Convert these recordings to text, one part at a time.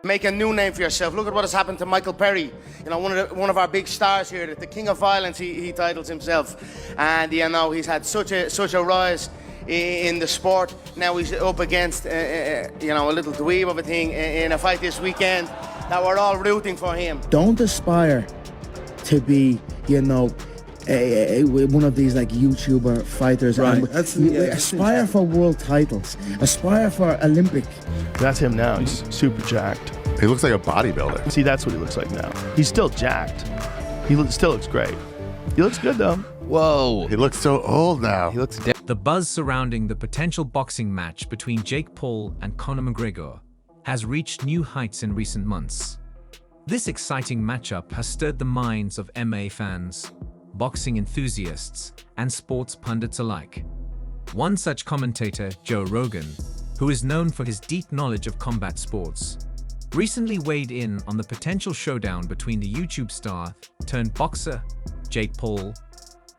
Make a new name for yourself. Look at what has happened to Michael Perry. You know, one of our big stars here, the King of Violence. He titles himself, and you know he's had such a rise in the sport. Now he's up against you know, a little dweeb of a thing in a fight this weekend that we're all rooting for him. Don't aspire to be, you know, one of these like YouTuber fighters. Right. Aspire for world titles. Aspire for Olympic. That's him now. He's super jacked. He looks like a bodybuilder. See, that's what he looks like now. He's still jacked. Still looks great. He looks good though. Whoa. He looks so old now. He looks The buzz surrounding the potential boxing match between Jake Paul and Conor McGregor has reached new heights in recent months. This exciting matchup has stirred the minds of MMA fans, boxing enthusiasts, and sports pundits alike. One such commentator, Joe Rogan, who is known for his deep knowledge of combat sports, recently weighed in on the potential showdown between the YouTube star turned boxer Jake Paul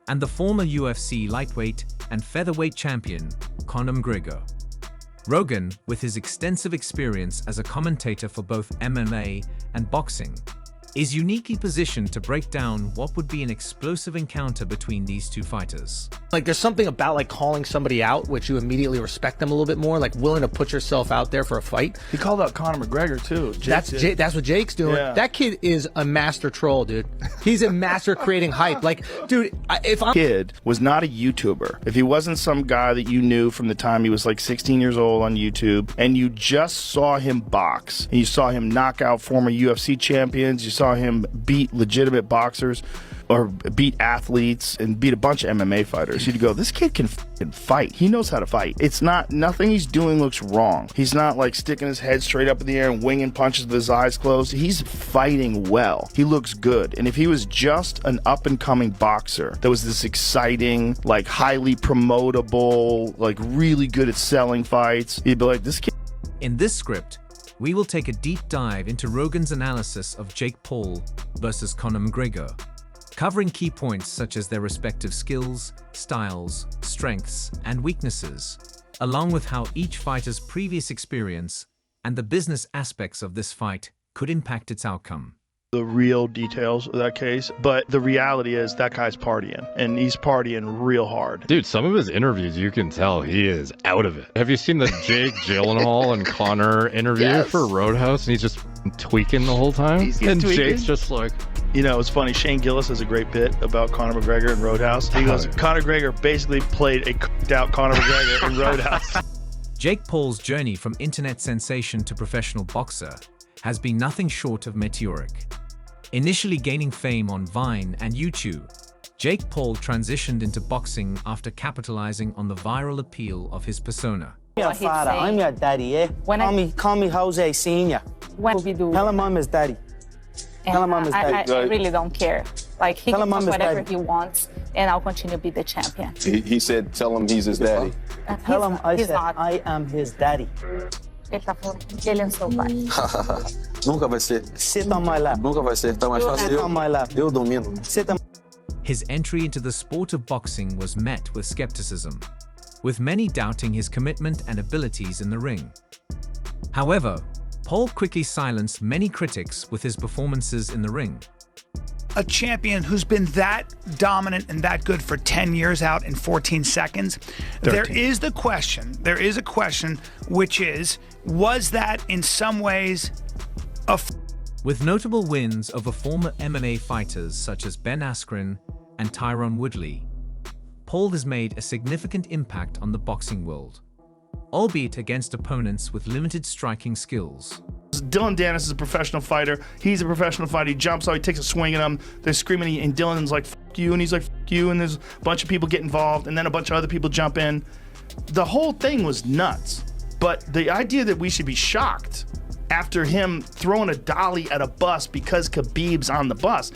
and the former UFC lightweight and featherweight champion Conor McGregor. Rogan, with his extensive experience as a commentator for both MMA and boxing, is uniquely positioned to break down what would be an explosive encounter between these two fighters. Like, there's something about like calling somebody out, which you immediately respect them a little bit more, like willing to put yourself out there for a fight. He called out Conor McGregor too. That's what Jake's doing. Yeah. That kid is a master troll, dude. He's a master creating hype. Like, dude, if I'm Kid was not a YouTuber, if he wasn't some guy that you knew from the time he was like 16 years old on YouTube, and you just saw him box, and you saw him knock out former UFC champions, you saw him beat legitimate boxers, or beat athletes, and beat a bunch of MMA fighters, you'd go, this kid can f***ing fight. He knows how to fight. It's not, nothing he's doing looks wrong. He's not like sticking his head straight up in the air and winging punches with his eyes closed. He's fighting well. He looks good. And if he was just an up-and-coming boxer that was this exciting, like highly promotable, like really good at selling fights, you'd be like, this kid. In this script, we will take a deep dive into Rogan's analysis of Jake Paul versus Conor McGregor, covering key points such as their respective skills, styles, strengths, and weaknesses, along with how each fighter's previous experience and the business aspects of this fight could impact its outcome. The real details of that case, but the reality is that guy's partying, and he's partying real hard. Dude, some of his interviews, you can tell he is out of it. Have you seen the Jake Gyllenhaal and Conor interview for Roadhouse? And he's just tweaking the whole time. He's and tweaking. Jake's just like, you know, it's funny. Shane Gillis has a great bit about Conor McGregor in Roadhouse. He goes, Conor McGregor basically played a cooked out Conor McGregor in Roadhouse. Jake Paul's journey from internet sensation to professional boxer has been nothing short of meteoric. Initially gaining fame on Vine and YouTube, Jake Paul transitioned into boxing after capitalizing on the viral appeal of his persona. I'm your father. I'm your daddy, yeah? Call me Jose Senior. When we do, Tell him I'm his daddy. Tell him I'm his daddy. I really don't care. Like, he Tell can him I'm do his whatever daddy. he wants, and I'll continue to be the champion. He said, tell him he's his daddy. Tell him He's not. I am his daddy. Ele tá falando que ele é seu pai. Nunca vai ser. Sit on my lap. Nunca vai ser. Tá mais fácil. Sit on my lap. Eu domino. Sit on. His entry into the sport of boxing was met with skepticism, with many doubting his commitment and abilities in the ring. However, Paul quickly silenced many critics with his performances in the ring. A champion who's been that dominant and that good for 10 years out in 14 seconds. 13. There is a question, which is, was that in some ways a With notable wins over former MMA fighters such as Ben Askren and Tyron Woodley, Paul has made a significant impact on the boxing world, albeit against opponents with limited striking skills. Dylan Dennis is a professional fighter. He's a professional fighter. He jumps out, he takes a swing at him. They're screaming, and Dylan's like, "Fuck you," and he's like, "Fuck you," and there's a bunch of people get involved, and then a bunch of other people jump in. The whole thing was nuts. But the idea that we should be shocked after him throwing a dolly at a bus because Khabib's on the bus,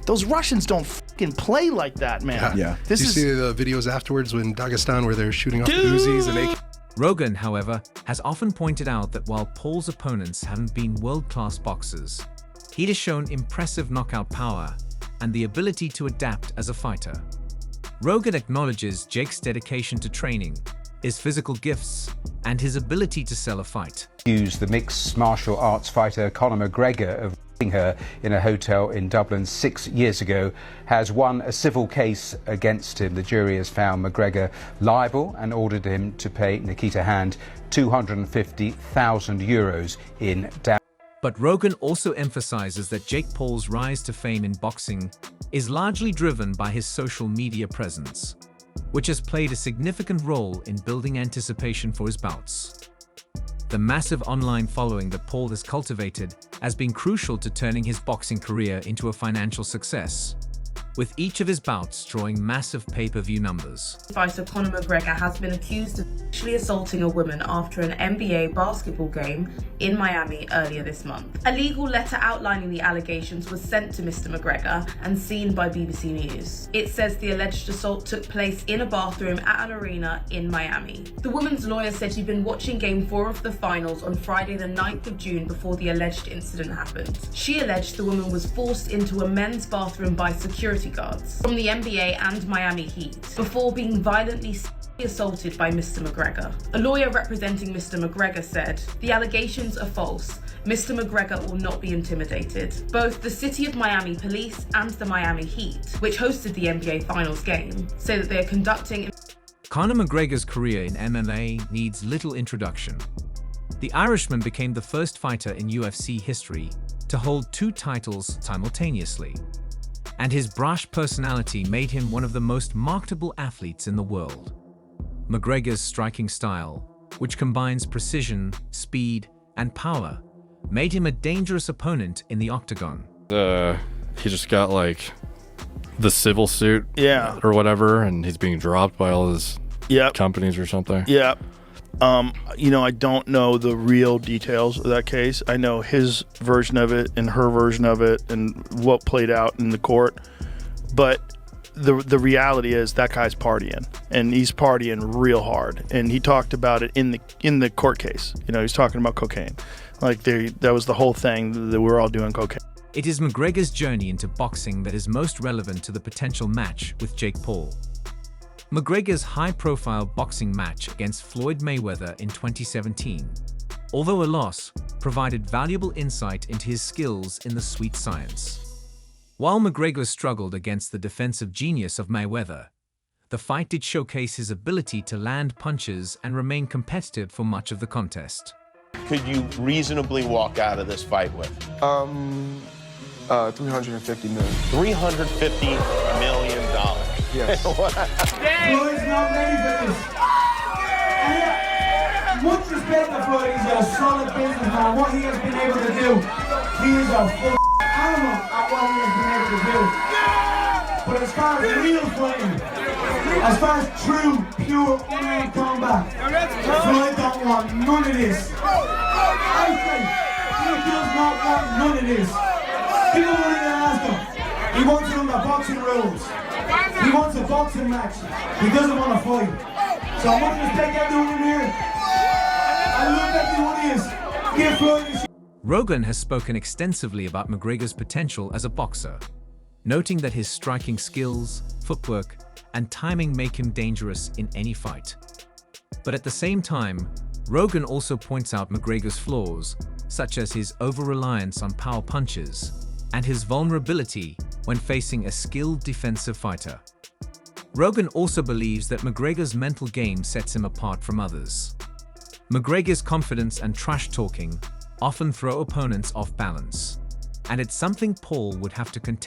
those Russians don't fucking play like that, man. Yeah. Did you see the videos afterwards when Dagestan where they're shooting off Uzis and AK? Rogan, however, has often pointed out that while Paul's opponents haven't been world-class boxers, he has shown impressive knockout power and the ability to adapt as a fighter. Rogan acknowledges Jake's dedication to training, his physical gifts, and his ability to sell a fight. Accused the mixed martial arts fighter Conor McGregor of raping her in a hotel in Dublin 6 years ago has won a civil case against him. The jury has found McGregor liable and ordered him to pay Nikita Hand €250,000 in damages. But Rogan also emphasizes that Jake Paul's rise to fame in boxing is largely driven by his social media presence, which has played a significant role in building anticipation for his bouts. The massive online following that Paul has cultivated has been crucial to turning his boxing career into a financial success, with each of his bouts drawing massive pay-per-view numbers. Fighter Conor McGregor has been accused of sexually assaulting a woman after an NBA basketball game in Miami earlier this month. A legal letter outlining the allegations was sent to Mr. McGregor and seen by BBC News. It says the alleged assault took place in a bathroom at an arena in Miami. The woman's lawyer said she'd been watching Game 4 of the finals on Friday the 9th of June before the alleged incident happened. She alleged the woman was forced into a men's bathroom by security guards from the NBA and Miami Heat before being violently assaulted by Mr. McGregor. A lawyer representing Mr. McGregor said, "The allegations are false. Mr. McGregor will not be intimidated." Both the City of Miami Police and the Miami Heat, which hosted the NBA Finals game, say that they are conducting... Conor McGregor's career in MMA needs little introduction. The Irishman became the first fighter in UFC history to hold 2 titles simultaneously, and his brash personality made him one of the most marketable athletes in the world. McGregor's striking style, which combines precision, speed, and power, made him a dangerous opponent in the octagon. He just got like the civil suit, or whatever, and he's being dropped by all his companies or something. You know, I don't know the real details of that case. I know his version of it and her version of it and what played out in the court. But the reality is that guy's partying, and he's partying real hard. And he talked about it in the court case. You know, he's talking about cocaine. Like that was the whole thing, that we were all doing cocaine. It is McGregor's journey into boxing that is most relevant to the potential match with Jake Paul. McGregor's high-profile boxing match against Floyd Mayweather in 2017, although a loss, provided valuable insight into his skills in the sweet science. While McGregor struggled against the defensive genius of Mayweather, the fight did showcase his ability to land punches and remain competitive for much of the contest. Could you reasonably walk out of this fight with? 350 million. $350 million. Yes. Floyd's not ready for this. Much respect to Floyd, he's a solid businessman. What he has been able to do, he is a full animal at what he has been able to do. But as far as real fighting, as far as true, pure, unarmed combat, Floyd don't want none of this. I say, he does not want none of this. People won't even ask him. He wants it under boxing rules. He wants a boxing match. He doesn't want to fight. So I want to respect everyone in here. I love everyone he is. Give Floyd a shit. Rogan has spoken extensively about McGregor's potential as a boxer, noting that his striking skills, footwork, and timing make him dangerous in any fight. But at the same time, Rogan also points out McGregor's flaws, such as his over-reliance on power punches and his vulnerability when facing a skilled defensive fighter. Rogan also believes that McGregor's mental game sets him apart from others. McGregor's confidence and trash-talking often throw opponents off balance, and it's something Paul would have to contend